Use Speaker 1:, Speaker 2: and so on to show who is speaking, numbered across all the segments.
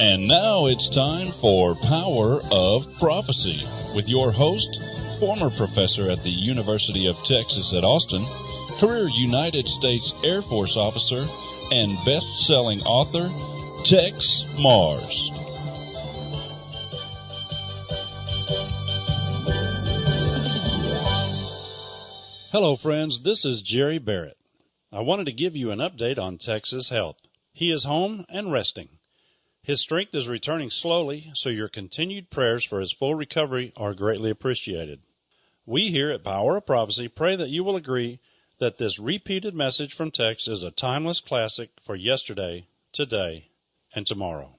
Speaker 1: And now it's time for Power of Prophecy with your host, former professor at the University of Texas at Austin, career United States Air Force officer, and best-selling author, Texe Marrs.
Speaker 2: Hello, friends. This is Jerry Barrett. I wanted to give you an update on Texe's health. He is home and resting. His strength is returning slowly, so your continued prayers for his full recovery are greatly appreciated. We here at Power of Prophecy pray that you will agree that this repeated message from Texe is a timeless classic for yesterday, today, and tomorrow.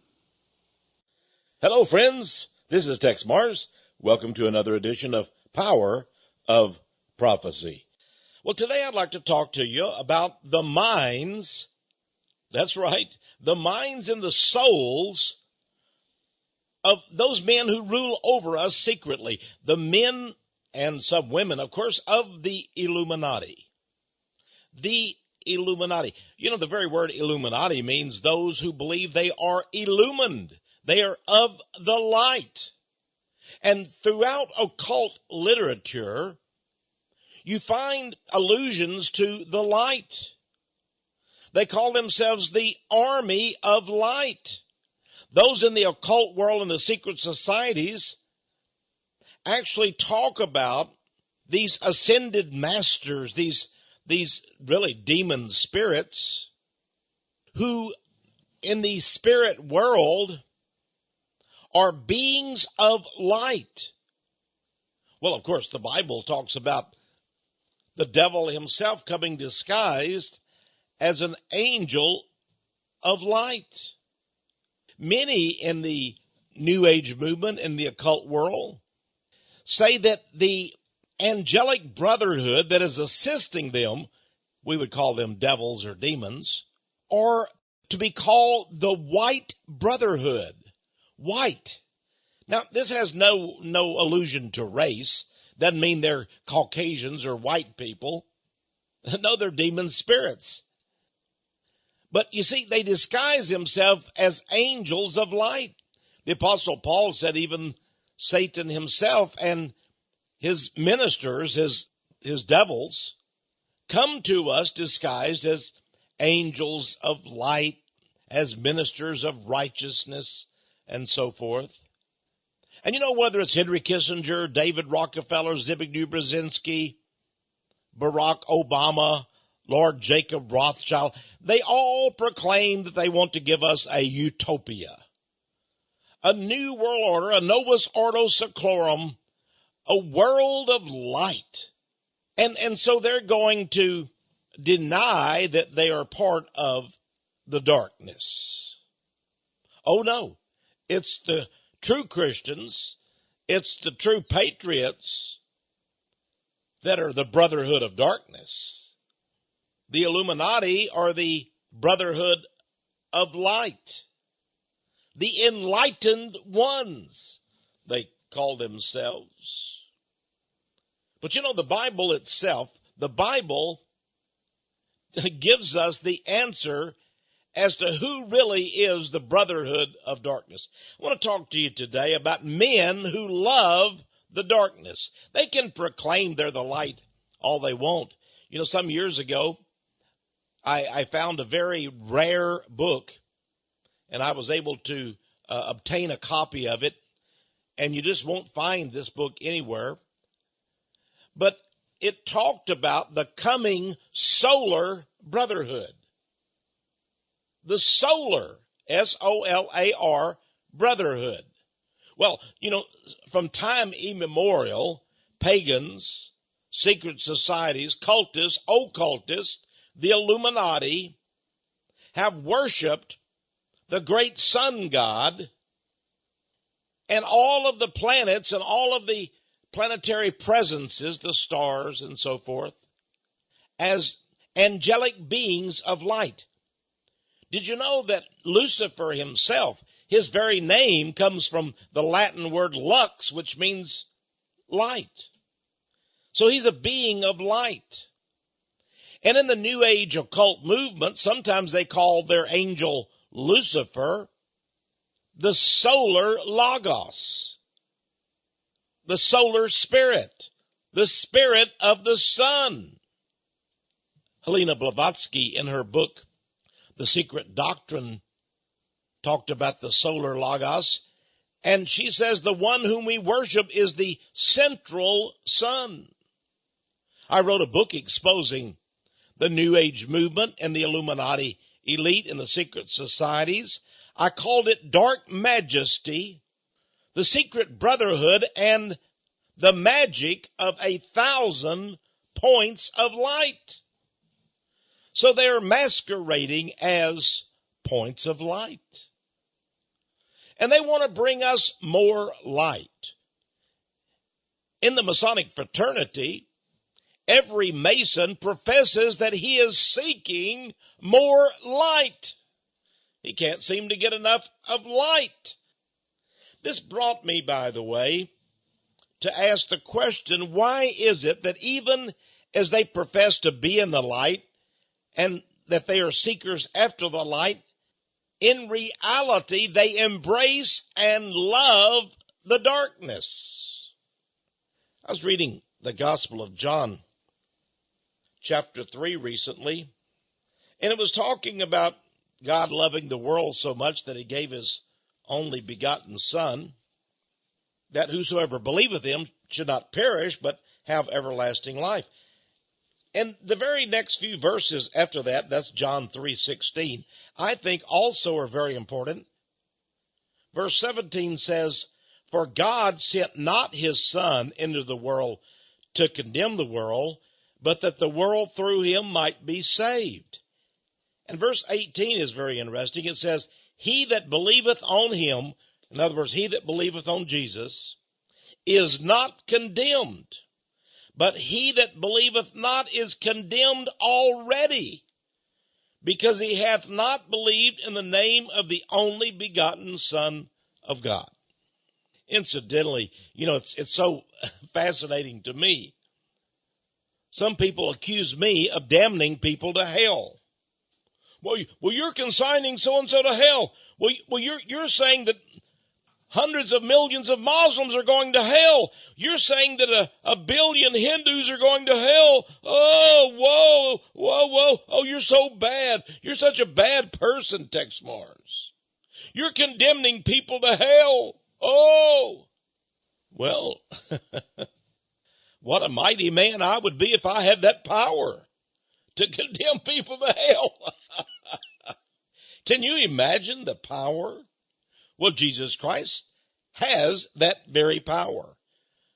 Speaker 3: Hello, friends. This is Texe Marrs. Welcome to another edition of Power of Prophecy. Well, today I'd like to talk to you about the minds. That's right, the minds and the souls of those men who rule over us secretly, the men and some women, of course, of the Illuminati. The Illuminati. You know, the very word Illuminati means those who believe they are illumined. They are of the light. And throughout occult literature, you find allusions to the light. They call themselves the army of light. Those in the occult world and the secret societies actually talk about these ascended masters, these really demon spirits, who in the spirit world are beings of light. Well, of course, the Bible talks about the devil himself coming disguised as an angel of light. Many in the New Age movement in the occult world say that the angelic brotherhood that is assisting them, we would call them devils or demons, are to be called the White Brotherhood. White. Now, this has no allusion to race. Doesn't mean they're Caucasians or white people. No, they're demon spirits. But you see, they disguise themselves as angels of light. The Apostle Paul said even Satan himself and his ministers, his devils, come to us disguised as angels of light, as ministers of righteousness, and so forth. And you know, whether it's Henry Kissinger, David Rockefeller, Zbigniew Brzezinski, Barack Obama, Lord Jacob Rothschild, they all proclaim that they want to give us a utopia, a new world order, a novus ordo seclorum, a world of light. And so they're going to deny that they are part of the darkness. Oh no, it's the true Christians, it's the true patriots that are the brotherhood of darkness. The Illuminati are the brotherhood of light. The enlightened ones, they call themselves. But you know, the Bible itself, the Bible gives us the answer as to who really is the brotherhood of darkness. I want to talk to you today about men who love the darkness. They can proclaim they're the light all they want. You know, some years ago, I found a very rare book, and I was able to obtain a copy of it, and you just won't find this book anywhere. But it talked about the coming solar brotherhood. The solar, S-O-L-A-R, brotherhood. Well, you know, from time immemorial, pagans, secret societies, cultists, occultists, the Illuminati have worshipped the great sun god and all of the planets and all of the planetary presences, the stars and so forth, as angelic beings of light. Did you know that Lucifer himself, his very name comes from the Latin word lux, which means light? So he's a being of light. And in the New Age occult movement, sometimes they call their angel Lucifer the solar logos, the solar spirit, the spirit of the sun. Helena Blavatsky, in her book, The Secret Doctrine, talked about the solar logos, and she says the one whom we worship is the central sun. I wrote a book exposing the New Age movement and the Illuminati elite in the secret societies. I called it Dark Majesty, the Secret Brotherhood, and the magic of 1,000 points of light. So they're masquerading as points of light. And they want to bring us more light. In the Masonic fraternity, every Mason professes that he is seeking more light. He can't seem to get enough of light. This brought me, by the way, to ask the question, why is it that even as they profess to be in the light and that they are seekers after the light, in reality they embrace and love the darkness? I was reading the Gospel of John, chapter 3 recently, and it was talking about God loving the world so much that he gave his only begotten Son, that whosoever believeth him should not perish, but have everlasting life. And the very next few verses after that, that's John 3:16, I think also are very important. Verse 17 says, "For God sent not his Son into the world to condemn the world, but that the world through him might be saved." And verse 18 is very interesting. It says, "He that believeth on him," in other words, he that believeth on Jesus, "is not condemned, but he that believeth not is condemned already, because he hath not believed in the name of the only begotten Son of God." Incidentally, it's so fascinating to me. Some people accuse me of damning people to hell. Well, you're consigning so-and-so to hell. Well, you're saying that hundreds of millions of Muslims are going to hell. You're saying that a billion Hindus are going to hell. Oh, whoa. Oh, you're so bad. You're such a bad person, Texe Marrs. You're condemning people to hell. Oh, well, what a mighty man I would be if I had that power to condemn people to hell. Can you imagine the power? Well, Jesus Christ has that very power.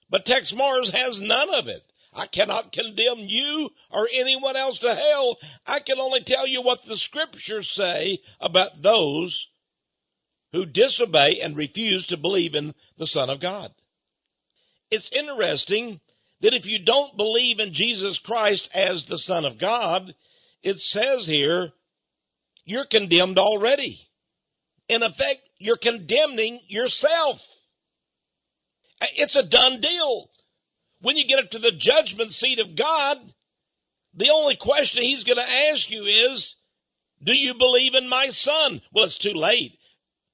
Speaker 3: But Texe Marrs has none of it. I cannot condemn you or anyone else to hell. I can only tell you what the scriptures say about those who disobey and refuse to believe in the Son of God. It's interesting that if you don't believe in Jesus Christ as the Son of God, it says here, you're condemned already. In effect, you're condemning yourself. It's a done deal. When you get up to the judgment seat of God, the only question he's going to ask you is, do you believe in my Son? Well, it's too late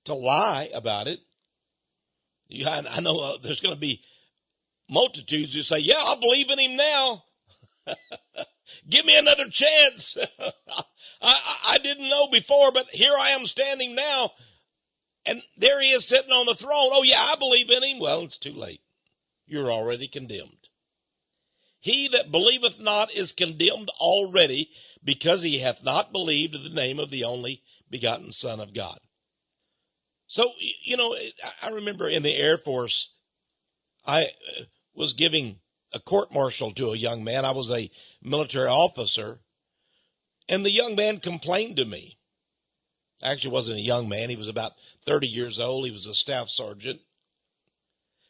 Speaker 3: to lie about it. I know there's going to be multitudes who say, yeah, I believe in him now. Give me another chance. I didn't know before, but here I am standing now. And there he is sitting on the throne. Oh, yeah, I believe in him. Well, it's too late. You're already condemned. He that believeth not is condemned already, because he hath not believed in the name of the only begotten Son of God. So, I remember in the Air Force, I was giving a court-martial to a young man. I was a military officer, and the young man complained to me. Actually, wasn't a young man. He was about 30 years old. He was a staff sergeant.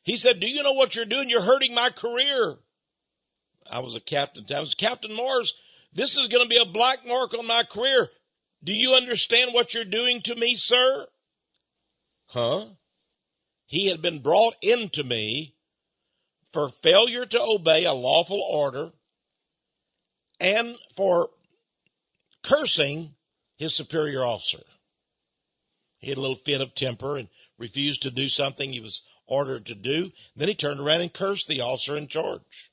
Speaker 3: He said, do you know what you're doing? You're hurting my career. I was a captain. I was Captain Marrs. This is going to be a black mark on my career. Do you understand what you're doing to me, sir? Huh? He had been brought into me for failure to obey a lawful order and for cursing his superior officer. He had a little fit of temper and refused to do something he was ordered to do. Then he turned around and cursed the officer in charge.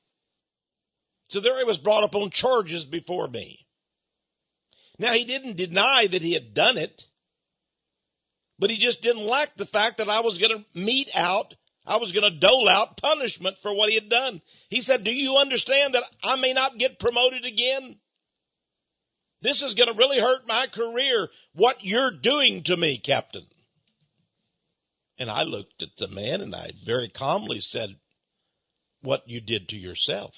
Speaker 3: So there he was brought up on charges before me. Now, he didn't deny that he had done it, but he just didn't like the fact that I was going to dole out punishment for what he had done. He said, do you understand that I may not get promoted again? This is going to really hurt my career, what you're doing to me, Captain. And I looked at the man and I very calmly said, what you did to yourself.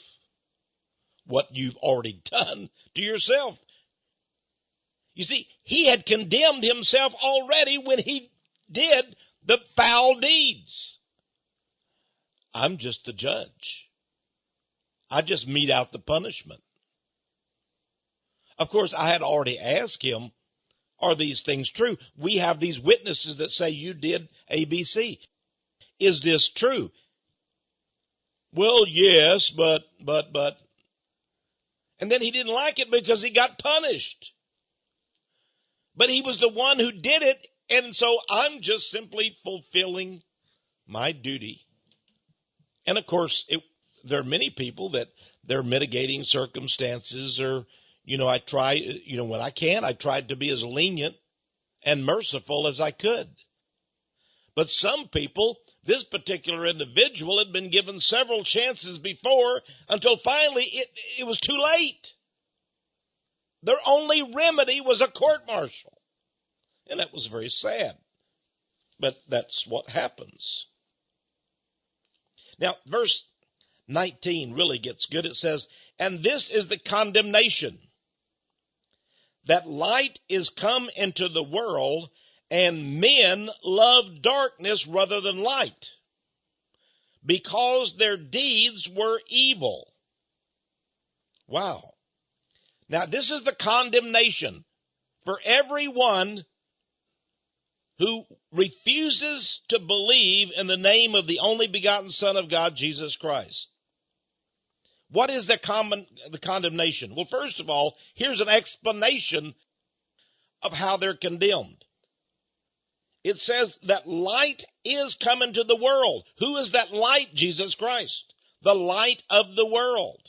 Speaker 3: What you've already done to yourself. You see, he had condemned himself already when he did the foul deeds. I'm just the judge. I just mete out the punishment. Of course, I had already asked him, are these things true? We have these witnesses that say you did ABC. Is this true? Well, yes, but. And then he didn't like it because he got punished. But he was the one who did it, and so I'm just simply fulfilling my duty. And of course, there are many people that they're mitigating circumstances or, I try, when I can, I tried to be as lenient and merciful as I could. But some people, this particular individual had been given several chances before until finally it was too late. Their only remedy was a court-martial. And that was very sad. But that's what happens. Now, verse 19 really gets good. It says, and this is the condemnation, that light is come into the world, and men love darkness rather than light, because their deeds were evil. Wow. Now, this is the condemnation for everyone who refuses to believe in the name of the only begotten Son of God, Jesus Christ. What is the condemnation? Well, first of all, here's an explanation of how they're condemned. It says that light is come into the world. Who is that light? Jesus Christ, the light of the world.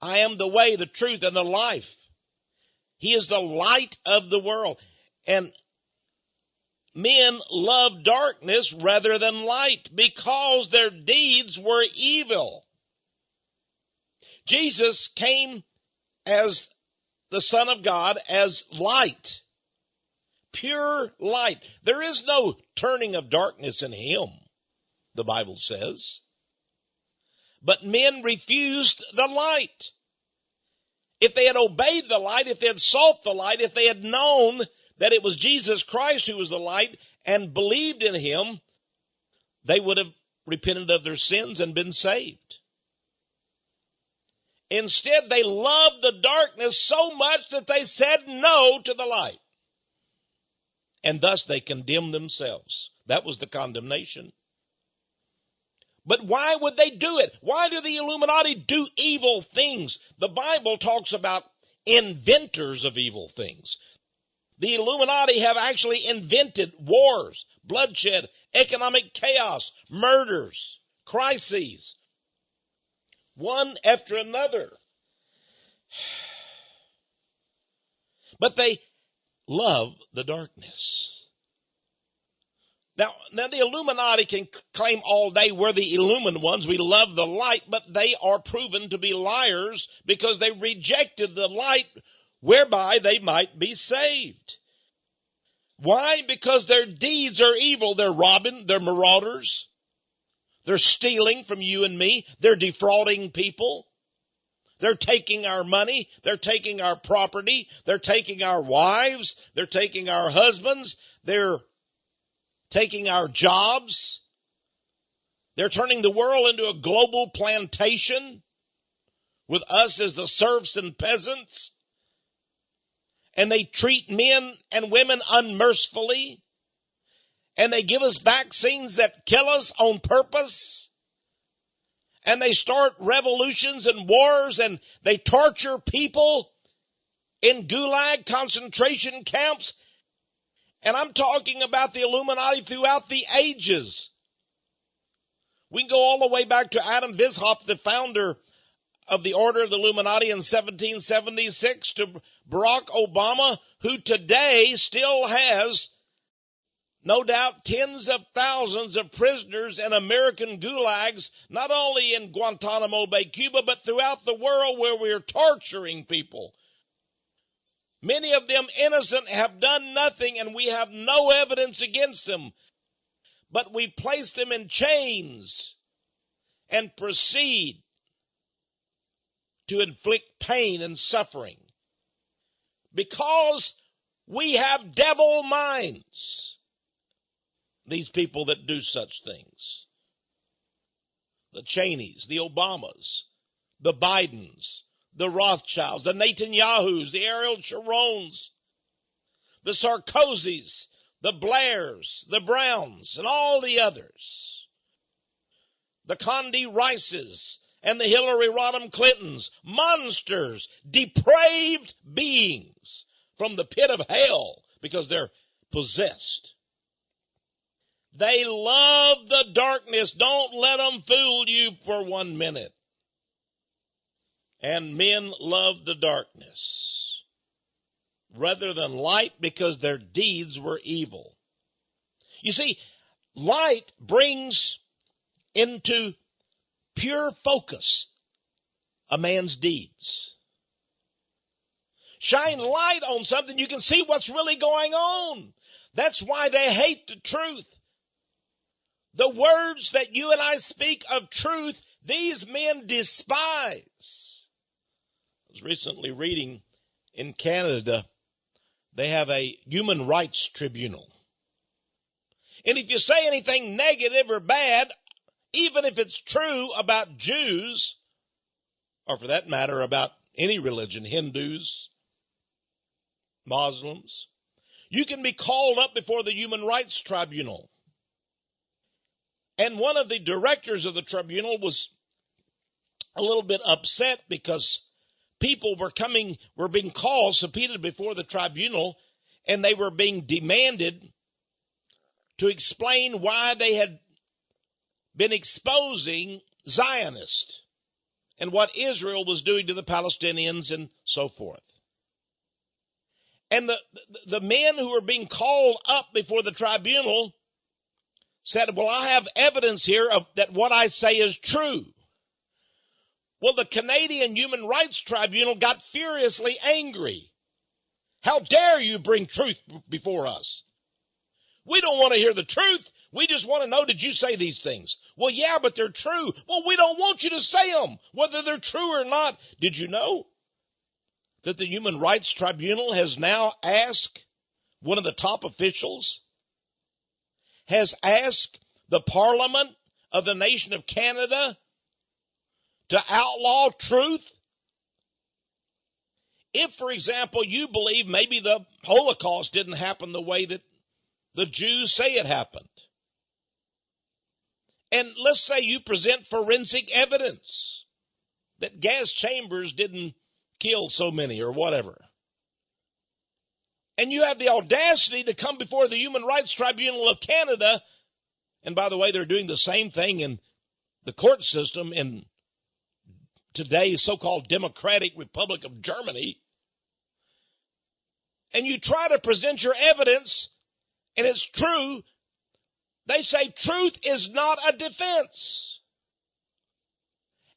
Speaker 3: I am the way, the truth, and the life. He is the light of the world. And men love darkness rather than light because their deeds were evil. Jesus came as the Son of God, as light, pure light. There is no turning of darkness in him, the Bible says. But men refused the light. If they had obeyed the light, if they had sought the light, if they had known that it was Jesus Christ who was the light and believed in him, they would have repented of their sins and been saved. Instead, they loved the darkness so much that they said no to the light. And thus they condemned themselves. That was the condemnation. But why would they do it? Why do the Illuminati do evil things? The Bible talks about inventors of evil things. The Illuminati have actually invented wars, bloodshed, economic chaos, murders, crises, one after another. But they love the darkness. Now the Illuminati can claim all day we're the illumined ones. We love the light, but they are proven to be liars because they rejected the light whereby they might be saved. Why? Because their deeds are evil. They're robbing, they're marauders. They're stealing from you and me. They're defrauding people. They're taking our money. They're taking our property. They're taking our wives. They're taking our husbands. They're taking our jobs. They're turning the world into a global plantation with us as the serfs and peasants. And they treat men and women unmercifully. And they give us vaccines that kill us on purpose. And they start revolutions and wars, and they torture people in gulag concentration camps. And I'm talking about the Illuminati throughout the ages. We can go all the way back to Adam Weishaupt, the founder of the Order of the Illuminati in 1776, to Barack Obama, who today still has, no doubt, tens of thousands of prisoners in American gulags, not only in Guantanamo Bay, Cuba, but throughout the world where we are torturing people. Many of them innocent, have done nothing, and we have no evidence against them. But we place them in chains and proceed to inflict pain and suffering because we have devil minds. These people that do such things. The Cheneys, the Obamas, the Bidens, the Rothschilds, the Netanyahus, the Ariel Sharons, the Sarkozys, the Blairs, the Browns, and all the others. The Condi Rices and the Hillary Rodham Clintons, monsters, depraved beings from the pit of hell because they're possessed. They love the darkness. Don't let them fool you for 1 minute. And men love the darkness rather than light because their deeds were evil. You see, light brings into pure focus a man's deeds. Shine light on something, you can see what's really going on. That's why they hate the truth. The words that you and I speak of truth, these men despise. I was recently reading in Canada, they have a human rights tribunal. And if you say anything negative or bad, even if it's true about Jews, or for that matter about any religion, Hindus, Muslims, you can be called up before the Human Rights Tribunal. And one of the directors of the tribunal was a little bit upset because people were being called, subpoenaed before the tribunal, and they were being demanded to explain why they had been exposing Zionists and what Israel was doing to the Palestinians and so forth. And the men who were being called up before the tribunal said, well, I have evidence here that what I say is true. Well, the Canadian Human Rights Tribunal got furiously angry. How dare you bring truth before us? We don't want to hear the truth. We just want to know, did you say these things? Well, yeah, but they're true. Well, we don't want you to say them, whether they're true or not. Did you know that the Human Rights Tribunal has now asked one of the top officials, has asked the Parliament of the nation of Canada to outlaw truth? If, for example, you believe maybe the Holocaust didn't happen the way that the Jews say it happened, and let's say you present forensic evidence that gas chambers didn't kill so many or whatever, and you have the audacity to come before the Human Rights Tribunal of Canada, and by the way, they're doing the same thing in the court system in today's so-called Democratic Republic of Germany, and you try to present your evidence, and it's true, they say truth is not a defense.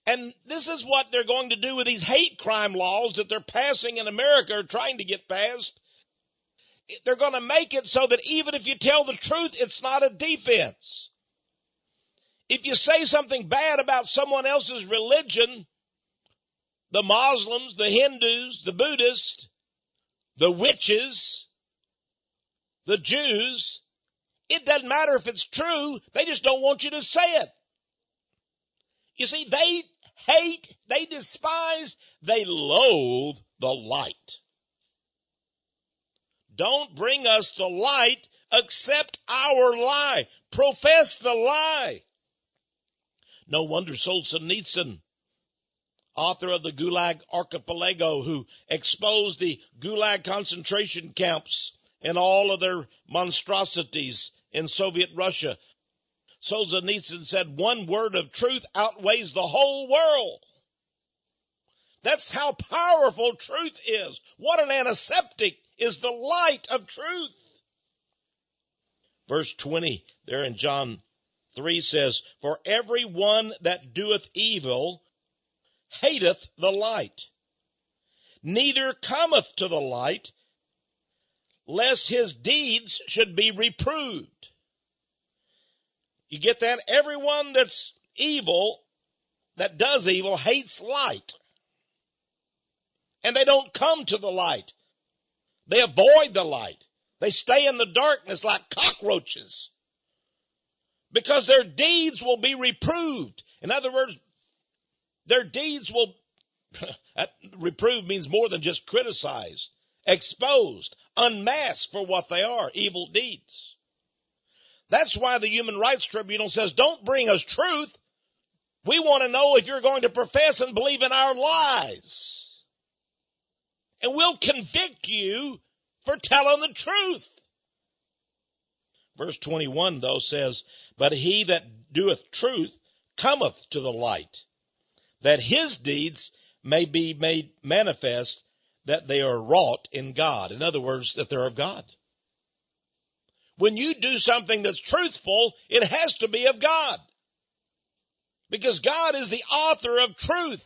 Speaker 3: And this is what they're going to do with these hate crime laws that they're passing in America or trying to get passed. They're going to make it so that even if you tell the truth, it's not a defense. If you say something bad about someone else's religion, the Muslims, the Hindus, the Buddhists, the witches, the Jews, it doesn't matter if it's true. They just don't want you to say it. You see, they hate, they despise, they loathe the light. Don't bring us the light, accept our lie. Profess the lie. No wonder Solzhenitsyn, author of the Gulag Archipelago, who exposed the Gulag concentration camps and all of their monstrosities in Soviet Russia. Solzhenitsyn said, one word of truth outweighs the whole world. That's how powerful truth is. What an antiseptic is the light of truth. Verse 20 there in John 3 says, for every one that doeth evil hateth the light, neither cometh to the light, lest his deeds should be reproved. You get that? Everyone that's evil, that does evil, hates light. And they don't come to the light. They avoid the light. They stay in the darkness like cockroaches, because their deeds will be reproved. In other words, their deeds will, reproved means more than just criticized, exposed, unmasked for what they are, evil deeds. That's why the Human Rights Tribunal says, don't bring us truth. We want to know if you're going to profess and believe in our lies. And we'll convict you for telling the truth. Verse 21, though, says, but he that doeth truth cometh to the light, that his deeds may be made manifest, that they are wrought in God. In other words, that they're of God. When you do something that's truthful, it has to be of God, because God is the author of truth.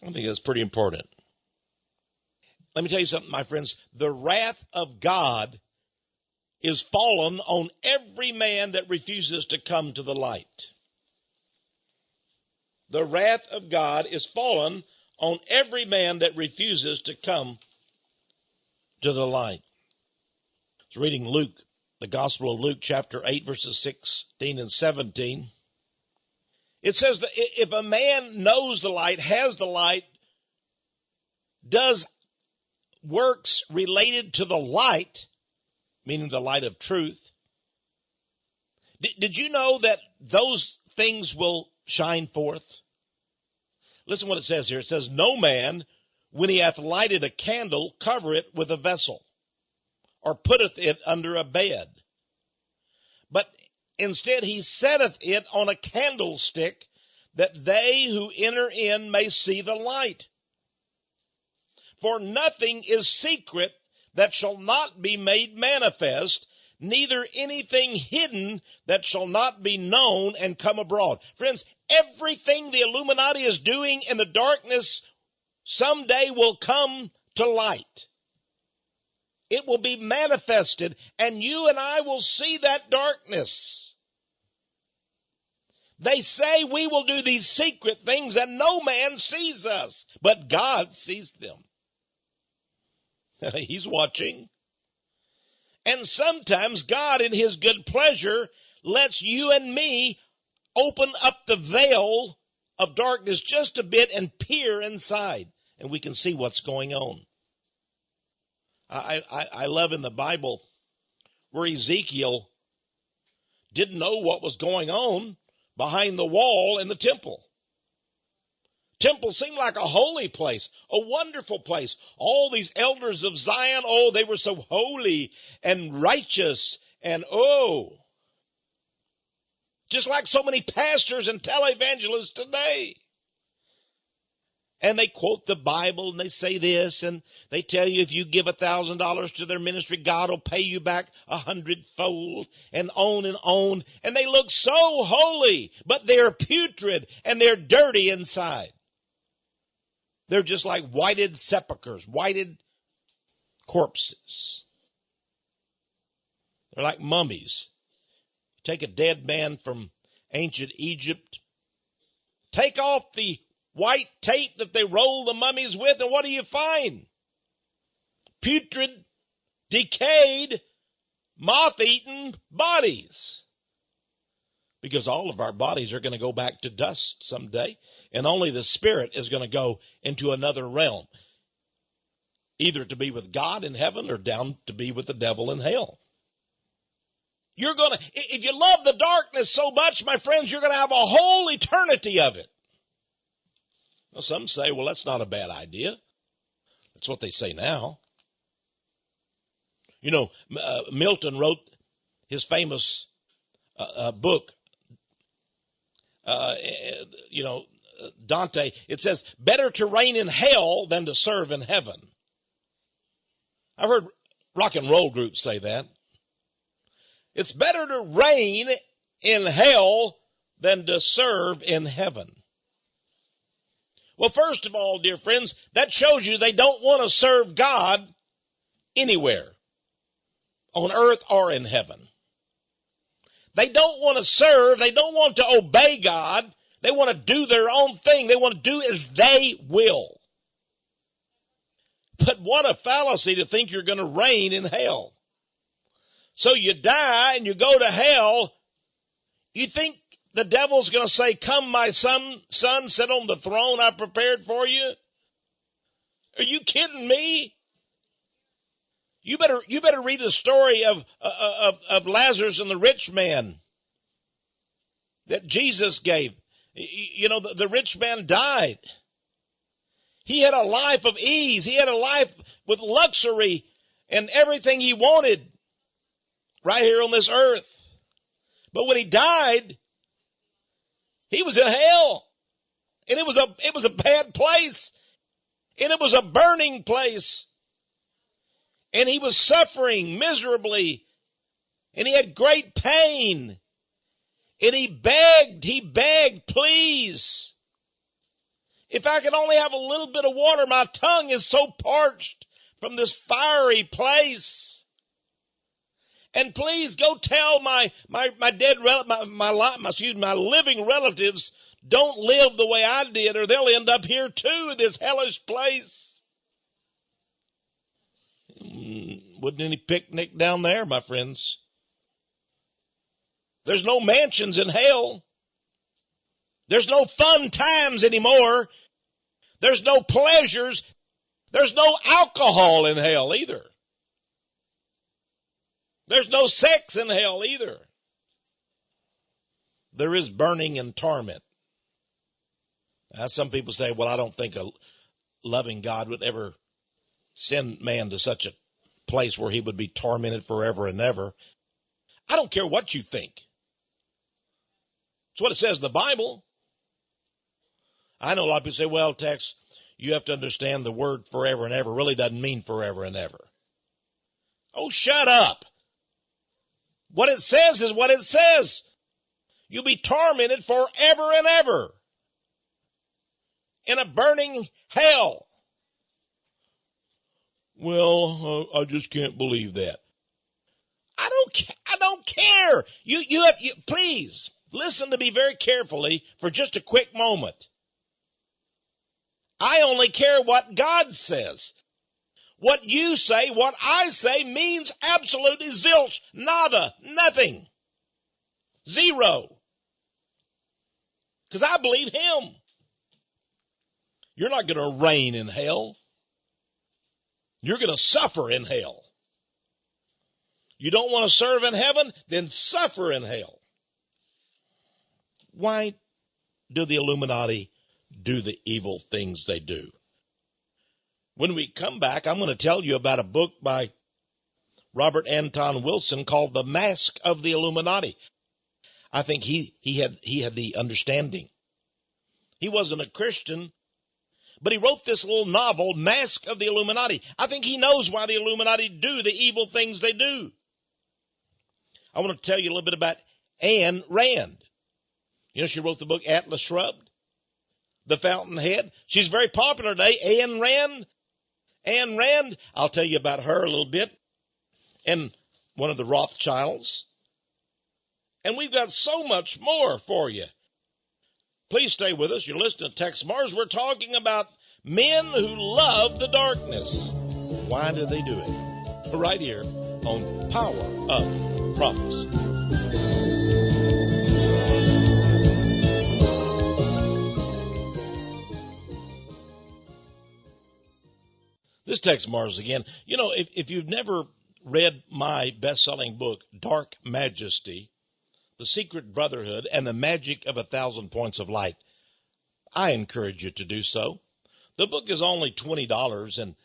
Speaker 3: I think that's pretty important. Let me tell you something, my friends. The wrath of God is fallen on every man that refuses to come to the light. The wrath of God is fallen on every man that refuses to come to the light. I was reading Luke, the Gospel of Luke, chapter 8, verses 16 and 17. It says that if a man knows the light, has the light, does works related to the light, meaning the light of truth, did you know that those things will shine forth? Listen what it says here. It says, no man, when he hath lighted a candle, covereth with a vessel, or putteth it under a bed. But instead he setteth it on a candlestick, that they who enter in may see the light. For nothing is secret that shall not be made manifest, neither anything hidden that shall not be known and come abroad. Friends, everything the Illuminati is doing in the darkness someday will come to light. It will be manifested, and you and I will see that darkness. They say we will do these secret things and no man sees us, but God sees them. He's watching. And sometimes God, in his good pleasure, lets you and me open up the veil of darkness just a bit and peer inside, and we can see what's going on. I love in the Bible where Ezekiel didn't know what was going on behind the wall in the temple. Temple seemed like a holy place, a wonderful place. All these elders of Zion, oh, they were so holy and righteous, and just like so many pastors and televangelists today. And they quote the Bible, and they say this, and they tell you if you give $1,000 to their ministry, God will pay you back 100-fold, and on and on. And they look so holy, but they're putrid and they're dirty inside. They're just like whited sepulchres, whited corpses. They're like mummies. Take a dead man from ancient Egypt, take off the white tape that they roll the mummies with, and what do you find? Putrid, decayed, moth-eaten bodies. Because all of our bodies are going to go back to dust someday, and only the spirit is going to go into another realm, either to be with God in heaven or down to be with the devil in hell. If you love the darkness so much, my friends, you're going to have a whole eternity of it. Well, some say, well, that's not a bad idea. That's what they say now. You know, Milton wrote his famous book, Dante. It says, better to reign in hell than to serve in heaven. I've heard rock and roll groups say that. It's better to reign in hell than to serve in heaven. Well, first of all, dear friends, that shows you they don't want to serve God anywhere, on earth or in heaven. They don't want to serve. They don't want to obey God. They want to do their own thing. They want to do as they will. But what a fallacy to think you're going to reign in hell. So you die and you go to hell. You think the devil's going to say, come, my son, sit on the throne I prepared for you? Are you kidding me? You better read the story of Lazarus and the rich man that Jesus gave. You know, the rich man died. He had a life of ease. He had a life with luxury and everything he wanted right here on this earth. But when he died, he was in hell. And it was a bad place. And it was a burning place. And he was suffering miserably. And he had great pain. And he begged, please. If I could only have a little bit of water, my tongue is so parched from this fiery place. And please go tell my dead relative, my living relatives don't live the way I did, or they'll end up here too in this hellish place. Wouldn't any picnic down there, my friends? There's no mansions in hell. There's no fun times anymore. There's no pleasures. There's no alcohol in hell either. There's no sex in hell either. There is burning and torment. Now, some people say, well, I don't think a loving God would ever send man to such a place where he would be tormented forever and ever. I don't care what you think. It's what it says in the Bible. I know a lot of people say, well, Tex, you have to understand the word forever and ever really doesn't mean forever and ever. Oh, shut up. What it says is what it says. You'll be tormented forever and ever in a burning hell. Well, I just can't believe that. I don't care. You please listen to me very carefully for just a quick moment. I only care what God says. What you say, what I say means absolutely zilch, nada, nothing. Zero. Because I believe him. You're not going to reign in hell. You're going to suffer in hell. You don't want to serve in heaven? Then suffer in hell. Why do the Illuminati do the evil things they do? When we come back, I'm going to tell you about a book by Robert Anton Wilson called The Mask of the Illuminati. I think he had the understanding. He wasn't a Christian, but he wrote this little novel, Mask of the Illuminati. I think he knows why the Illuminati do the evil things they do. I want to tell you a little bit about Ayn Rand. You know, she wrote the book Atlas Shrugged, The Fountainhead. She's very popular today, Ayn Rand. Ayn Rand, I'll tell you about her a little bit, and one of the Rothschilds. And we've got so much more for you. Please stay with us. You're listening to Texe Marrs. We're talking about men who love the darkness. Why do they do it? Right here on Power of Prophecy. This Texe Marrs again. You know, if you've never read my best-selling book, Dark Majesty, The Secret Brotherhood and the Magic of 1,000 Points of Light, I encourage you to do so. The book is only $20, and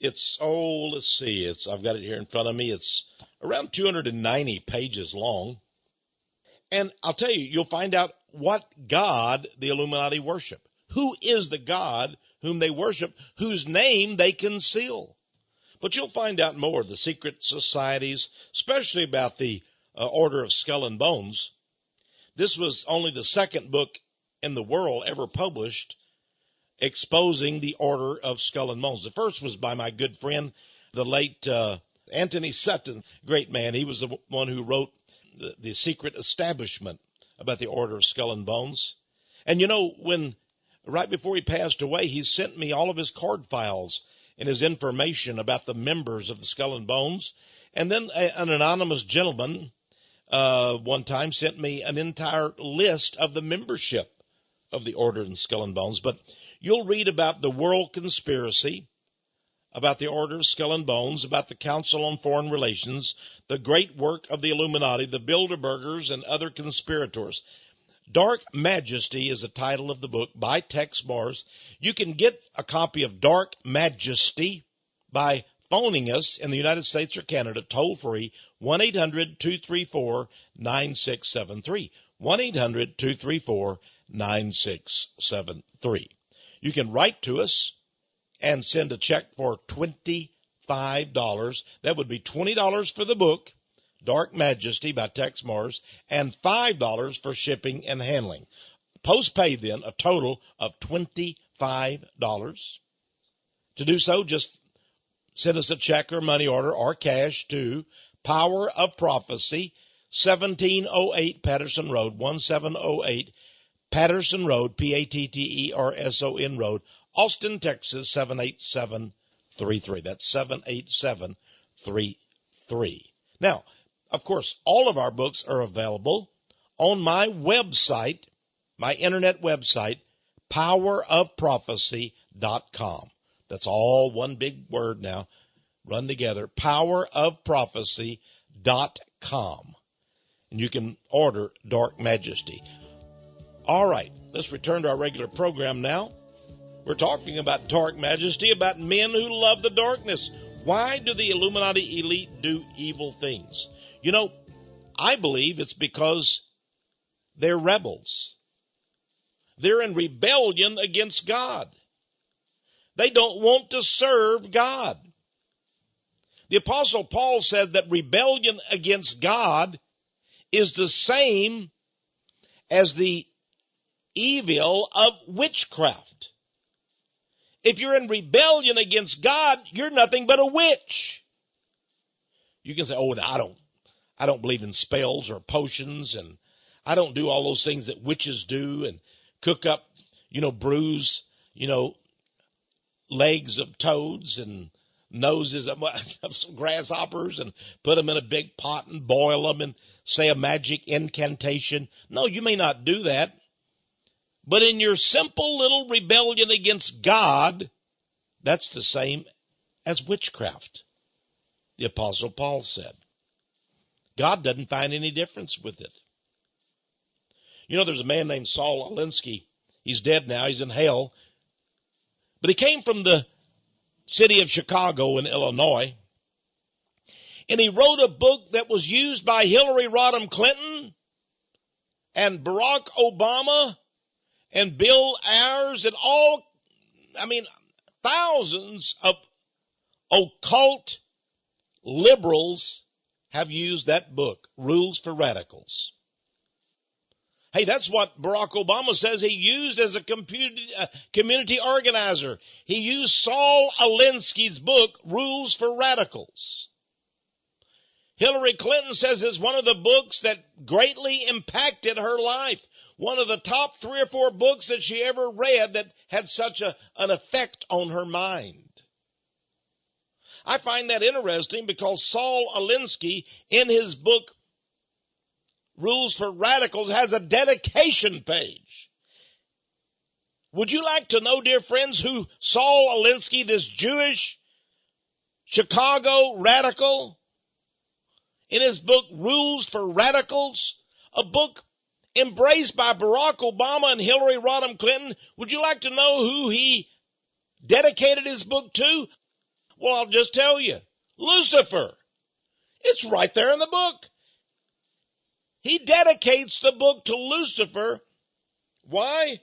Speaker 3: I've got it here in front of me. It's around 290 pages long. And I'll tell you, you'll find out what God the Illuminati worship. Who is the God whom they worship, whose name they conceal? But you'll find out more of the secret societies, especially about the Order of Skull and Bones. This was only the second book in the world ever published exposing the Order of Skull and Bones. The first was by my good friend, the late Anthony Sutton, great man. He was the one who wrote the Secret Establishment about the Order of Skull and Bones. And you know, right before he passed away, he sent me all of his card files and his information about the members of the Skull and Bones. And then an anonymous gentleman one time sent me an entire list of the membership of the Order of Skull and Bones. But you'll read about the world conspiracy, about the Order of Skull and Bones, about the Council on Foreign Relations, the great work of the Illuminati, the Bilderbergers, and other conspirators. Dark Majesty is the title of the book by Texe Marrs. You can get a copy of Dark Majesty by phoning us in the United States or Canada, toll-free, 1-800-234-9673, 1-800-234-9673. You can write to us and send a check for $25. That would be $20 for the book, Dark Majesty by Texe Marrs, and $5 for shipping and handling. Postpay then a total of $25. To do so, just send us a check or money order or cash to Power of Prophecy, 1708 Patterson Road, 1708 Patterson Road, Patterson Road, Austin, Texas, 78733. That's 78733. Now, of course, all of our books are available on my website, my internet website, powerofprophecy.com. That's all one big word now, run together, powerofprophecy.com. And you can order Dark Majesty. All right, let's return to our regular program now. We're talking about Dark Majesty, about men who love the darkness. Why do the Illuminati elite do evil things? You know, I believe it's because they're rebels. They're in rebellion against God. They don't want to serve God. The Apostle Paul said that rebellion against God is the same as the evil of witchcraft. If you're in rebellion against God, you're nothing but a witch. You can say, oh, I don't believe in spells or potions, and I don't do all those things that witches do and cook up, bruise, legs of toads and noses of some grasshoppers and put them in a big pot and boil them and say a magic incantation. No, you may not do that. But in your simple little rebellion against God, that's the same as witchcraft, the Apostle Paul said. God doesn't find any difference with it. There's a man named Saul Alinsky. He's dead now. He's in hell. But he came from the city of Chicago in Illinois. And he wrote a book that was used by Hillary Rodham Clinton and Barack Obama and Bill Ayers and thousands of occult liberals have used that book, Rules for Radicals. Hey, that's what Barack Obama says he used as a community organizer. He used Saul Alinsky's book, Rules for Radicals. Hillary Clinton says it's one of the books that greatly impacted her life. One of the top 3 or 4 books that she ever read that had such an effect on her mind. I find that interesting because Saul Alinsky, in his book, Rules for Radicals, has a dedication page. Would you like to know, dear friends, who Saul Alinsky, this Jewish Chicago radical, in his book, Rules for Radicals, a book embraced by Barack Obama and Hillary Rodham Clinton, would you like to know who he dedicated his book to? Well, I'll just tell you. Lucifer. It's right there in the book. He dedicates the book to Lucifer. Why?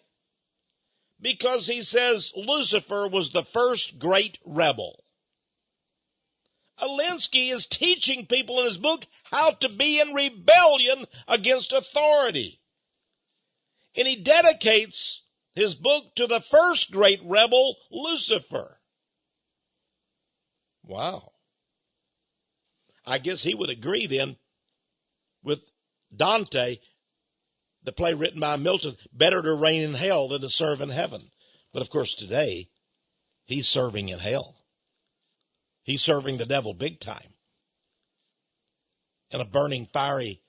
Speaker 3: Because he says Lucifer was the first great rebel. Alinsky is teaching people in his book how to be in rebellion against authority. And he dedicates his book to the first great rebel, Lucifer. Wow. I guess he would agree then with Dante, the play written by Milton, better to reign in hell than to serve in heaven. But of course today, he's serving in hell. He's serving the devil big time in a burning, fiery,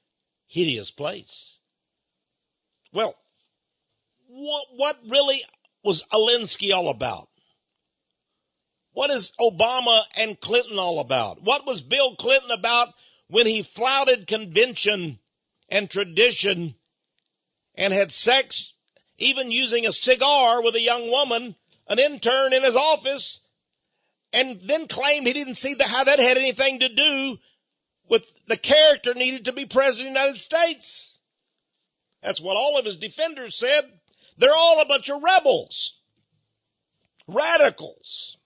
Speaker 3: hideous place. Well, what really was Alinsky all about? What is Obama and Clinton all about? What was Bill Clinton about when he flouted convention and tradition and had sex, even using a cigar with a young woman, an intern in his office, and then claimed he didn't see how that had anything to do with the character needed to be president of the United States? That's what all of his defenders said. They're all a bunch of rebels, radicals.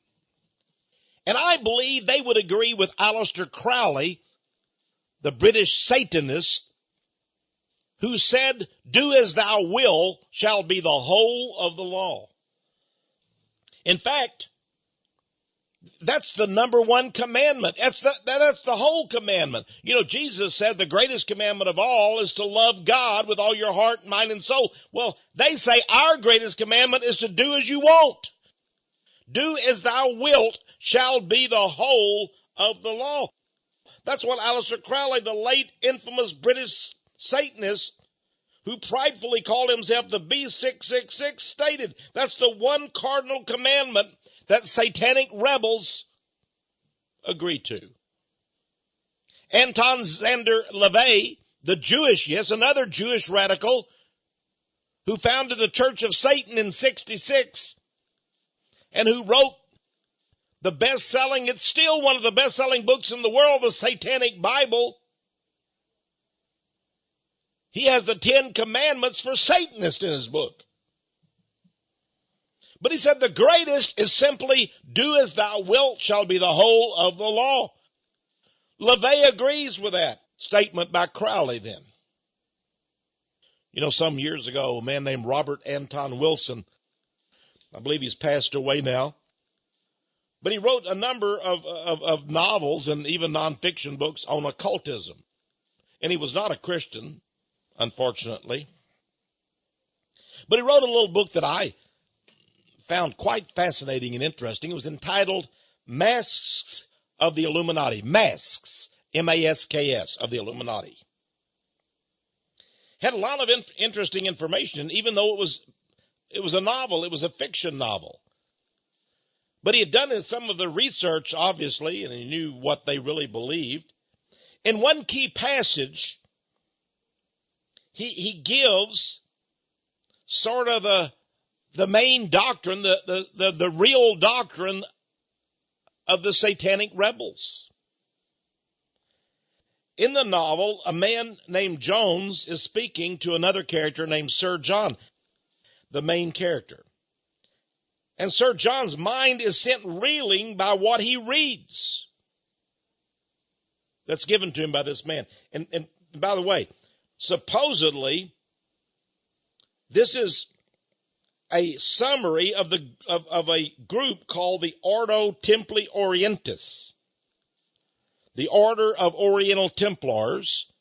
Speaker 3: And I believe they would agree with Aleister Crowley, the British Satanist, who said, "Do as thou wilt shall be the whole of the law." In fact, that's the number one commandment. That's the whole commandment. You know, Jesus said the greatest commandment of all is to love God with all your heart, mind, and soul. Well, they say our greatest commandment is to do as you want. Do as thou wilt shall be the whole of the law. That's what Aleister Crowley, the late infamous British Satanist, who pridefully called himself the B666, stated. That's the one cardinal commandment that satanic rebels agree to. Anton Zander LaVey, another Jewish radical, who founded the Church of Satan in 1966, and who wrote it's still one of the best-selling books in the world, the Satanic Bible. He has the 10 Commandments for Satanists in his book. But he said the greatest is simply, do as thou wilt shall be the whole of the law. LaVey agrees with that statement by Crowley then. You know, some years ago, a man named Robert Anton Wilson, I believe he's passed away now, but he wrote a number of novels and even nonfiction books on occultism. And he was not a Christian, unfortunately. But he wrote a little book that I found quite fascinating and interesting. It was entitled Masks of the Illuminati. Masks, M-A-S-K-S, of the Illuminati. Had a lot of interesting information, and even though it was a novel, it was a fiction novel. But he had done some of the research, obviously, and he knew what they really believed. In one key passage, he gives sort of the main doctrine, the real doctrine of the satanic rebels. In the novel, a man named Jones is speaking to another character named Sir John, the main character. And Sir John's mind is sent reeling by what he reads that's given to him by this man. And by the way, supposedly, this is a summary of a group called the Ordo Templi Orientis, the Order of Oriental Templars,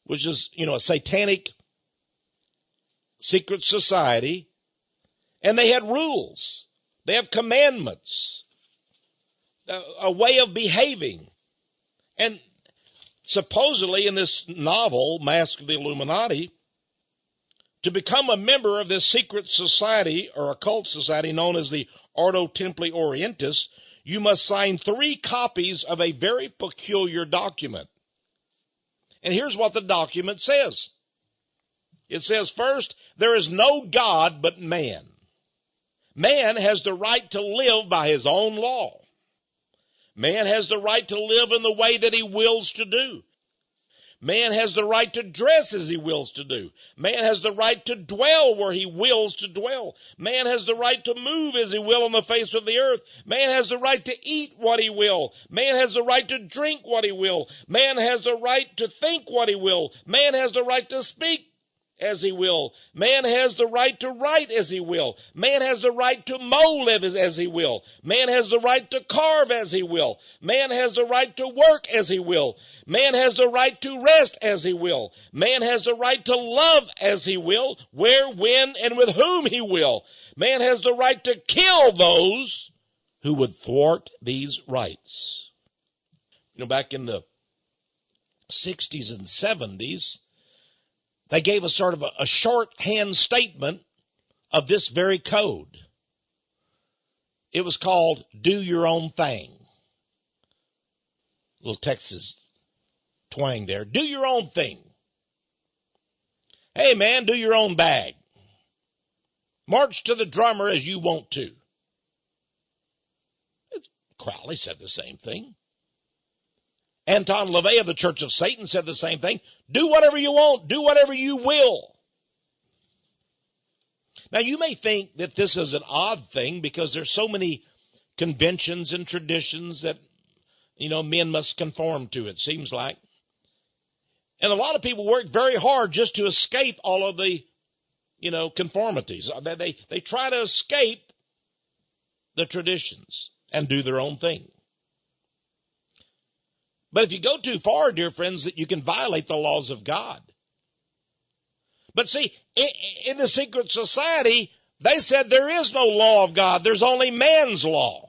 Speaker 3: which is, a satanic secret society. And they had rules. They have commandments, a way of behaving. And supposedly in this novel, Mask of the Illuminati, to become a member of this secret society or occult society known as the Ordo Templi Orientis, you must sign 3 copies of a very peculiar document. And here's what the document says. It says, first, there is no God but man. Man has the right to live by his own law. Man has the right to live in the way that he wills to do. Man has the right to dress as he wills to do. Man has the right to dwell where he wills to dwell. Man has the right to move as he will on the face of the earth. Man has the right to eat what he will. Man has the right to drink what he will. Man has the right to think what he will. Man has the right to speak as he will. Man has the right to write as he will. Man has the right to mow as he will. Man has the right to carve as he will. Man has the right to work as he will. Man has the right to rest as he will. Man has the right to love as he will, where, when, and with whom he will. Man has the right to kill those who would thwart these rights. Back in the 60s and 70s, they gave us sort of a shorthand statement of this very code. It was called Do Your Own Thing. Little Texas twang there. Do your own thing. Hey man, do your own bag. March to the drummer as you want to. Crowley said the same thing. Anton LaVey of the Church of Satan said the same thing. Do whatever you want. Do whatever you will. Now, you may think that this is an odd thing because there's so many conventions and traditions that, men must conform to, it seems like. And a lot of people work very hard just to escape all of the, conformities. They try to escape the traditions and do their own thing. But if you go too far, dear friends, that you can violate the laws of God. But see, in the secret society, they said there is no law of God. There's only man's law.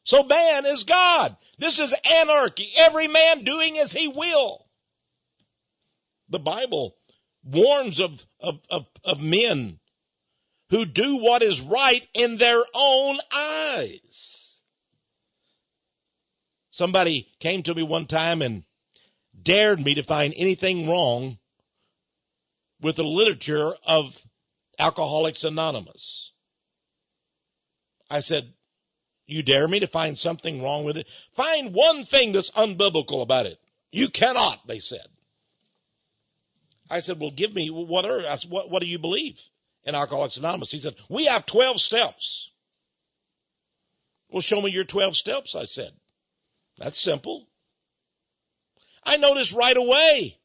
Speaker 3: So man is God. This is anarchy. Every man doing as he will. The Bible warns of men who do what is right in their own eyes. Somebody came to me one time and dared me to find anything wrong with the literature of Alcoholics Anonymous. I said, you dare me to find something wrong with it? Find one thing that's unbiblical about it. You cannot, they said. I said, well, give me what do you believe in Alcoholics Anonymous? He said, we have 12 steps. Well, show me your 12 steps, I said. That's simple. I noticed right away,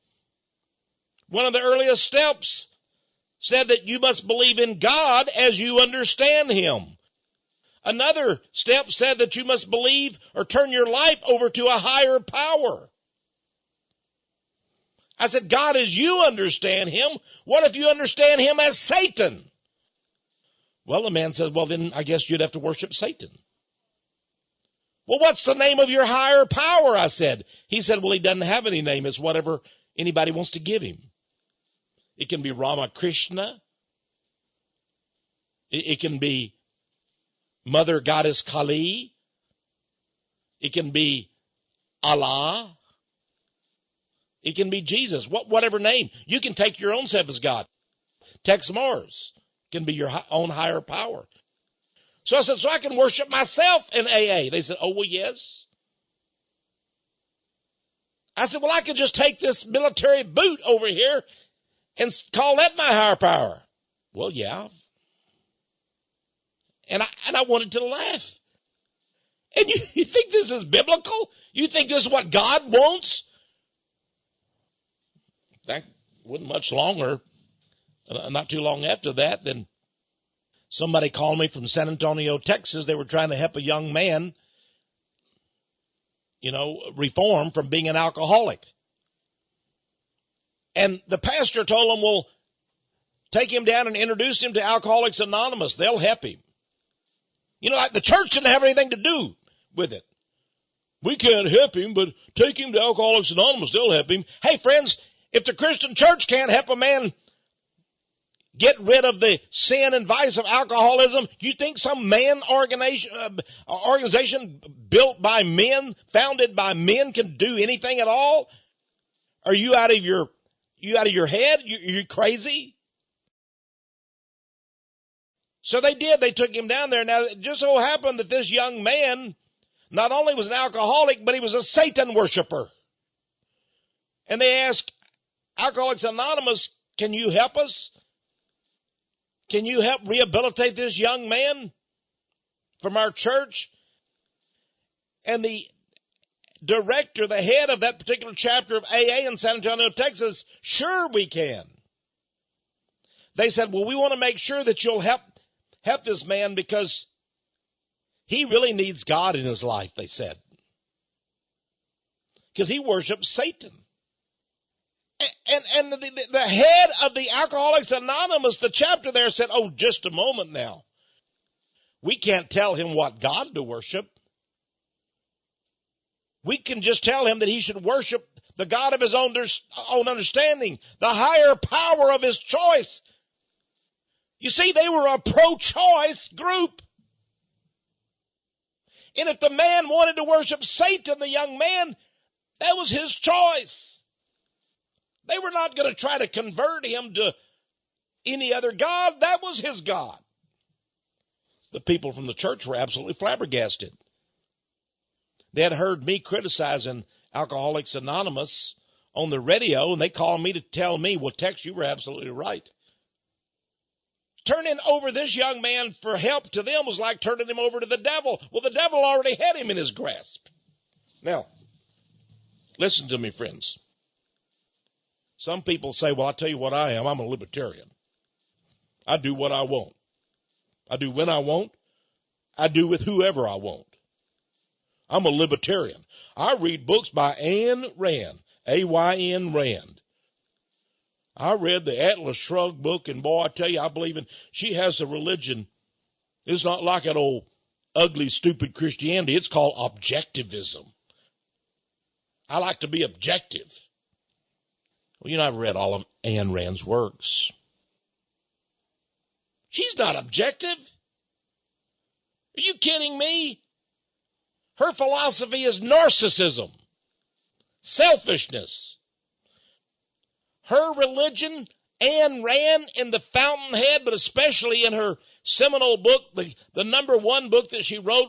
Speaker 3: one of the earliest steps said that you must believe in God as you understand him. Another step said that you must believe or turn your life over to a higher power. I said, God as you understand him, what if you understand him as Satan? Well, the man says, well, then I guess you'd have to worship Satan. Well, what's the name of your higher power? I said. He said, well, he doesn't have any name. It's whatever anybody wants to give him. It can be Ramakrishna. It can be Mother Goddess Kali. It can be Allah. It can be Jesus. Whatever name. You can take your own self as God. Texe Marrs can be your own higher power. So I said, so I can worship myself in AA. They said, oh, well, yes. I said, well, I could just take this military boot over here and call that my higher power. Well, yeah. And I wanted to laugh. And you think this is biblical? You think this is what God wants? That wasn't much longer, not too long after that, then somebody called me from San Antonio, Texas. They were trying to help a young man, reform from being an alcoholic. And the pastor told them, well, take him down and introduce him to Alcoholics Anonymous. They'll help him. The church didn't have anything to do with it. We can't help him, but take him to Alcoholics Anonymous. They'll help him. Hey, friends, if the Christian church can't help a man get rid of the sin and vice of alcoholism, you think some man organization built by men, founded by men, can do anything at all? Are you out of your head? You crazy? So they did. They took him down there. Now, it just so happened that this young man not only was an alcoholic, but he was a Satan worshiper. And they asked Alcoholics Anonymous, can you help us? Can you help rehabilitate this young man from our church? And the director, the head of that particular chapter of AA in San Antonio, Texas, sure we can. They said, well, we want to make sure that you'll help this man because he really needs God in his life, they said. Because he worships Satan. And the head of the Alcoholics Anonymous, the chapter there said, oh, just a moment now. We can't tell him what God to worship. We can just tell him that he should worship the God of his own understanding, the higher power of his choice. You see, they were a pro-choice group. And if the man wanted to worship Satan, the young man, that was his choice. They were not going to try to convert him to any other God. That was his God. The people from the church were absolutely flabbergasted. They had heard me criticizing Alcoholics Anonymous on the radio, and they called me to tell me, well, Tex, you were absolutely right. Turning over this young man for help to them was like turning him over to the devil. Well, the devil already had him in his grasp. Now, listen to me, friends. Some people say, well, I'll tell you what I am. I'm a libertarian. I do what I want. I do when I want. I do with whoever I want. I'm a libertarian. I read books by Ayn Rand, A-Y-N Rand. I read the Atlas Shrugged book, and boy, I tell you, I believe in, she has a religion. It's not like that old ugly, stupid Christianity. It's called objectivism. I like to be objective. Well, you know, I've read all of Ayn Rand's works. She's not objective. Are you kidding me? Her philosophy is narcissism, selfishness. Her religion, Ayn Rand in The Fountainhead, but especially in her seminal book, the number one book that she wrote,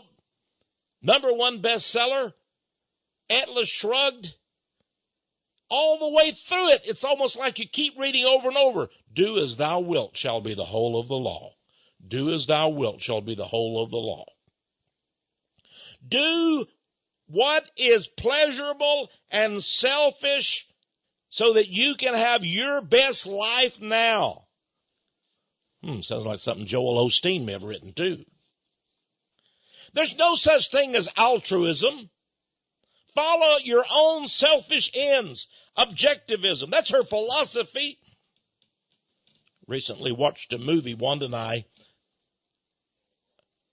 Speaker 3: number one bestseller, Atlas Shrugged, all the way through it, it's almost like you keep reading over and over. Do as thou wilt shall be the whole of the law. Do as thou wilt shall be the whole of the law. Do what is pleasurable and selfish so that you can have your best life now. Sounds like something Joel Osteen may have written too. There's no such thing as altruism. Follow your own selfish ends. Objectivism. That's her philosophy. Recently watched a movie, Wanda and I,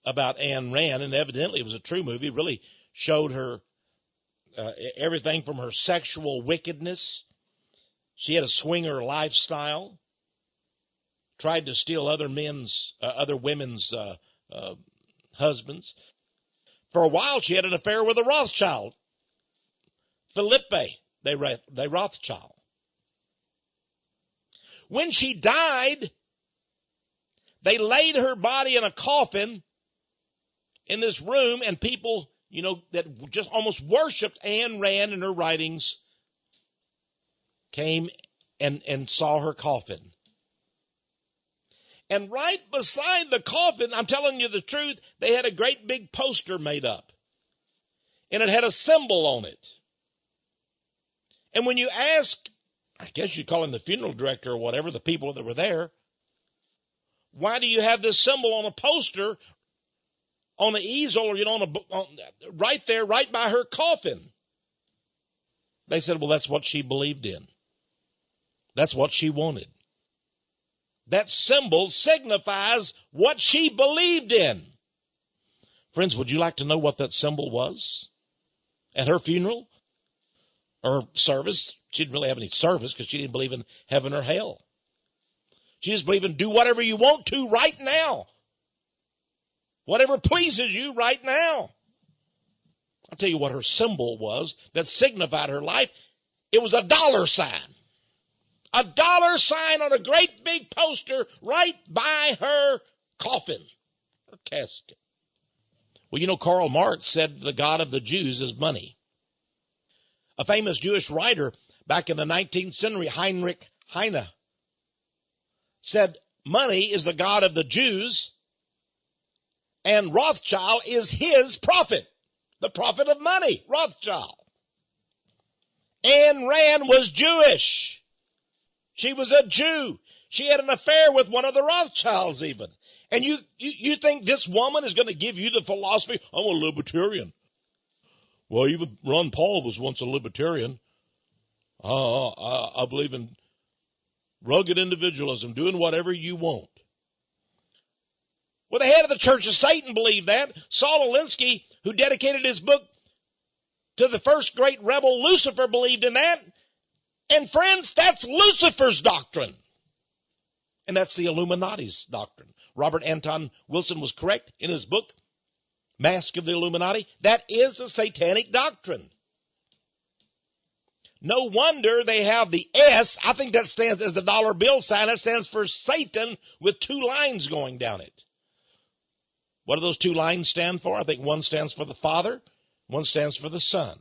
Speaker 3: about Ayn Rand, and evidently it was a true movie. It really showed her everything from her sexual wickedness. She had a swinger lifestyle. Tried to steal other women's husbands. For a while, she had an affair with a Rothschild. Felipe, they Rothschild. When she died, they laid her body in a coffin in this room, and people, that just almost worshipped Ayn Rand and her writings came and saw her coffin. And right beside the coffin, I'm telling you the truth, they had a great big poster made up. And it had a symbol on it. And when you ask, I guess you'd call him the funeral director or whatever, the people that were there, why do you have this symbol on a poster, on the easel, or right there, right by her coffin? They said, well, that's what she believed in. That's what she wanted. That symbol signifies what she believed in. Friends, would you like to know what that symbol was at her funeral or service? She didn't really have any service because she didn't believe in heaven or hell. She just believed in do whatever you want to right now. Whatever pleases you right now. I'll tell you what her symbol was that signified her life. It was a dollar sign. A dollar sign on a great big poster right by her coffin, her casket. Well, you know, Karl Marx said the God of the Jews is money. A famous Jewish writer back in the 19th century, Heinrich Heine, said money is the God of the Jews, and Rothschild is his prophet, the prophet of money, Rothschild. Ayn Rand was Jewish. She was a Jew. She had an affair with one of the Rothschilds even. And you think this woman is going to give you the philosophy, I'm a libertarian. Well, even Ron Paul was once a libertarian. I believe in rugged individualism, doing whatever you want. Well, the head of the Church of Satan believed that. Saul Alinsky, who dedicated his book to the first great rebel, Lucifer, believed in that. And friends, that's Lucifer's doctrine. And that's the Illuminati's doctrine. Robert Anton Wilson was correct in his book, Mask of the Illuminati. That is the satanic doctrine. No wonder they have the S. I think that stands as the dollar bill sign. That stands for Satan with two lines going down it. What do those two lines stand for? I think one stands for the Father, one stands for the Son.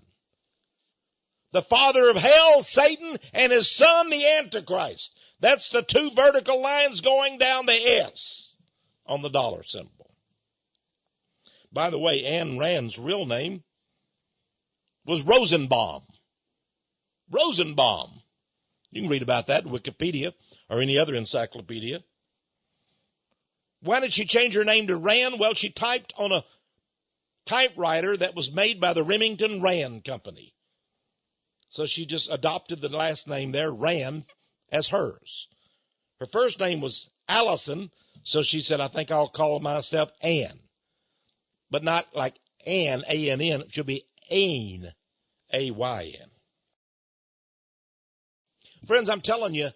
Speaker 3: The father of hell, Satan, and his son, the Antichrist. That's the two vertical lines going down the S on the dollar symbol. By the way, Ayn Rand's real name was Rosenbaum. Rosenbaum. You can read about that in Wikipedia or any other encyclopedia. Why did she change her name to Rand? Well, she typed on a typewriter that was made by the Remington Rand Company. So she just adopted the last name there, Rand, as hers. Her first name was Allison, so she said, I think I'll call myself Ann. But not like Ann, A-N-N. It should be Ayn, A-Y-N. Friends, I'm telling you,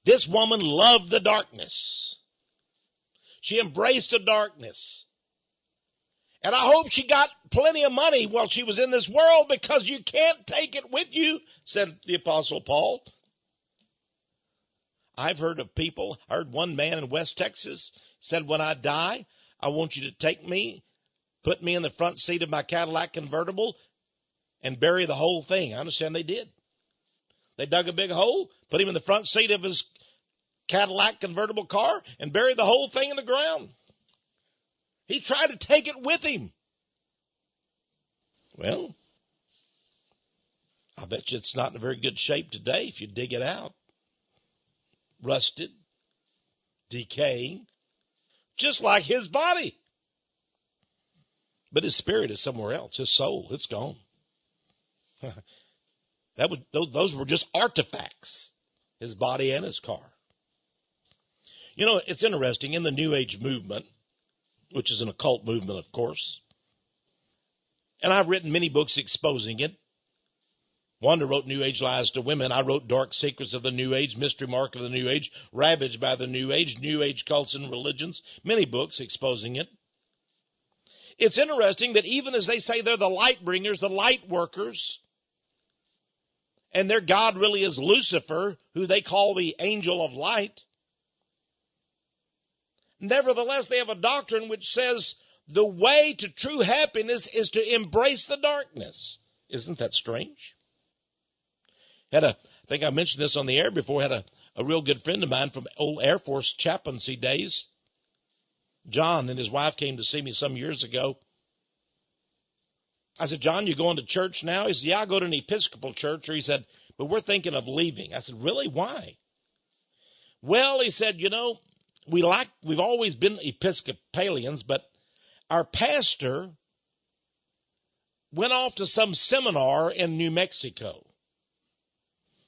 Speaker 3: this woman loved the darkness. She embraced the darkness. And I hope she got plenty of money while she was in this world, because you can't take it with you, said the Apostle Paul. I've heard of people, I heard one man in West Texas said, when I die, I want you to take me, put me in the front seat of my Cadillac convertible, and bury the whole thing. I understand they did. They dug a big hole, put him in the front seat of his Cadillac convertible car, and buried the whole thing in the ground. He tried to take it with him. Well, I bet you it's not in a very good shape today if you dig it out. Rusted, decaying, just like his body. But his spirit is somewhere else. His soul, it's gone. Those were just artifacts, his body and his car. You know, it's interesting, in the New Age movement, which is an occult movement, of course, and I've written many books exposing it. Wanda wrote New Age Lies to Women. I wrote Dark Secrets of the New Age, Mystery Mark of the New Age, Ravaged by the New Age Cults and Religions, many books exposing it. It's interesting that even as they say they're the light bringers, the light workers, and their God really is Lucifer, who they call the angel of light, nevertheless they have a doctrine which says the way to true happiness is to embrace the darkness. Isn't that strange? I think I mentioned this on the air before, had a real good friend of mine from old Air Force chaplaincy days. John and his wife came to see me some years ago. I said, John, you going to church now? He said, yeah, I go to an Episcopal church. Or he said, but we're thinking of leaving. I said, really? Why? Well, he said, you know, we've always been Episcopalians, but our pastor went off to some seminar in New Mexico.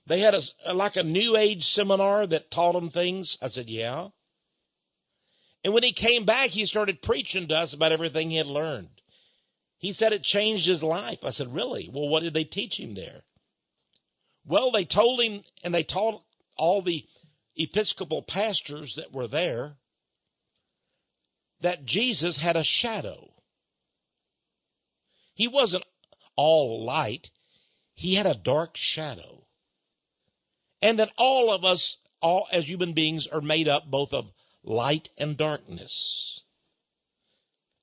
Speaker 3: They had like a New Age seminar that taught them things. I said, yeah. And when he came back, he started preaching to us about everything he had learned. He said it changed his life. I said, really? Well, what did they teach him there? Well, they told him, and they taught all the Episcopal pastors that were there, that Jesus had a shadow. He wasn't all light. He had a dark shadow. And that all of us, all as human beings, are made up both of light and darkness.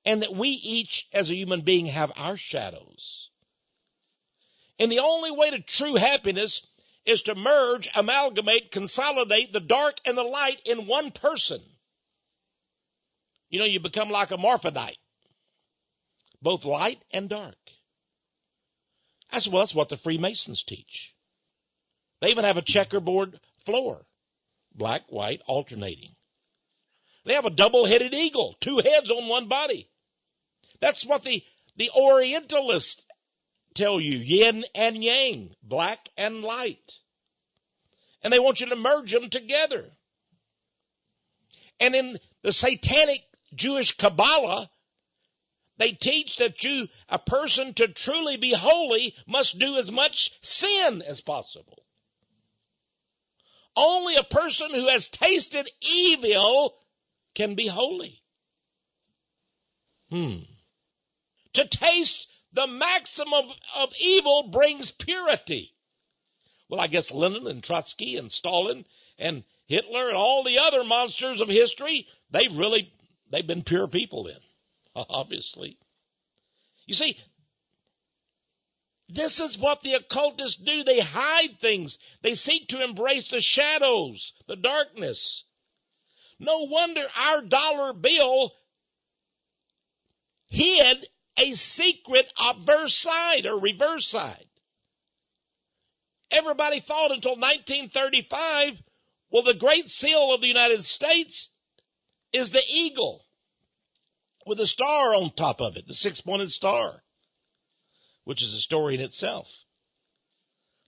Speaker 3: and that we each, as a human being, have our shadows. And the only way to true happiness is to merge, amalgamate, consolidate the dark and the light in one person. You know, you become like a morphodite, both light and dark. That's what the Freemasons teach. They even have a checkerboard floor, black, white, alternating. They have a double-headed eagle, two heads on one body. That's what the Orientalists tell you, yin and yang, black and light. And they want you to merge them together. And in the satanic Jewish Kabbalah, they teach that a person to truly be holy must do as much sin as possible. Only a person who has tasted evil can be holy. To taste the maximum of evil brings purity. Well, I guess Lenin and Trotsky and Stalin and Hitler and all the other monsters of history, they've been pure people then, obviously. You see, this is what the occultists do. They hide things. They seek to embrace the shadows, the darkness. No wonder our dollar bill hid a secret obverse side or reverse side. Everybody thought until 1935, well, the Great Seal of the United States is the eagle with a star on top of it, the six-pointed star, which is a story in itself.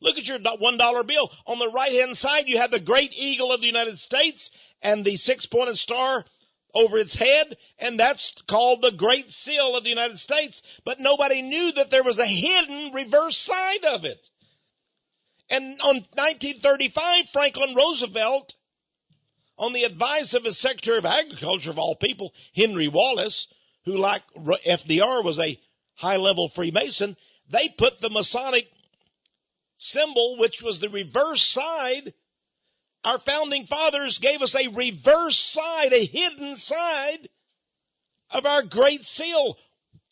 Speaker 3: Look at your $1 bill. On the right-hand side, you have the Great Eagle of the United States and the six-pointed star over its head, and that's called the Great Seal of the United States. But nobody knew that there was a hidden reverse side of it. And on 1935, Franklin Roosevelt, on the advice of his Secretary of Agriculture, of all people, Henry Wallace, who like FDR was a high-level Freemason, they put the Masonic symbol, which was the reverse side. Our founding fathers gave us a reverse side, a hidden side of our Great Seal.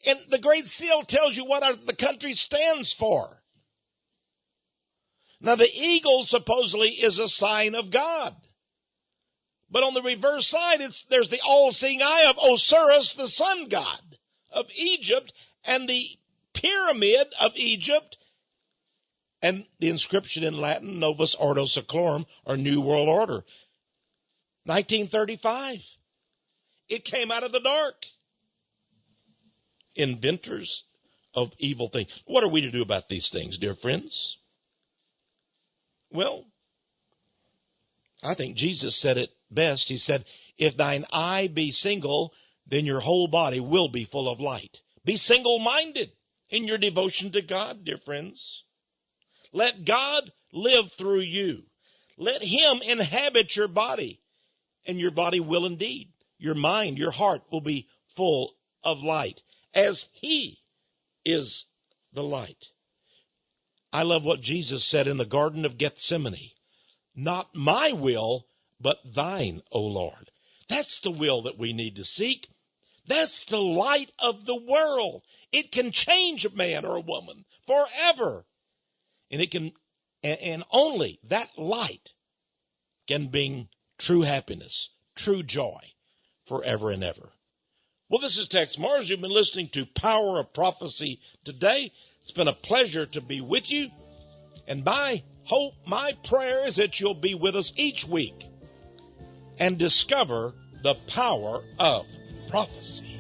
Speaker 3: And the Great Seal tells you what the country stands for. Now, the eagle supposedly is a sign of God. But on the reverse side, there's the all-seeing eye of Osiris, the sun god of Egypt, and the pyramid of Egypt, and the inscription in Latin, Novus Ordo Seclorum, or New World Order. 1935. It came out of the dark. Inventors of evil things. What are we to do about these things, dear friends? Well, I think Jesus said it best. He said, if thine eye be single, then your whole body will be full of light. Be single-minded in your devotion to God, dear friends. Let God live through you. Let him inhabit your body, and your body will indeed. Your mind, your heart will be full of light, as he is the light. I love what Jesus said in the Garden of Gethsemane. Not my will, but thine, O Lord. That's the will that we need to seek. That's the light of the world. It can change a man or a woman forever. And only that light can bring true happiness, true joy forever and ever. Well, this is Texe Marrs. You've been listening to Power of Prophecy today. It's been a pleasure to be with you. And my hope, my prayer is that you'll be with us each week and discover the power of prophecy.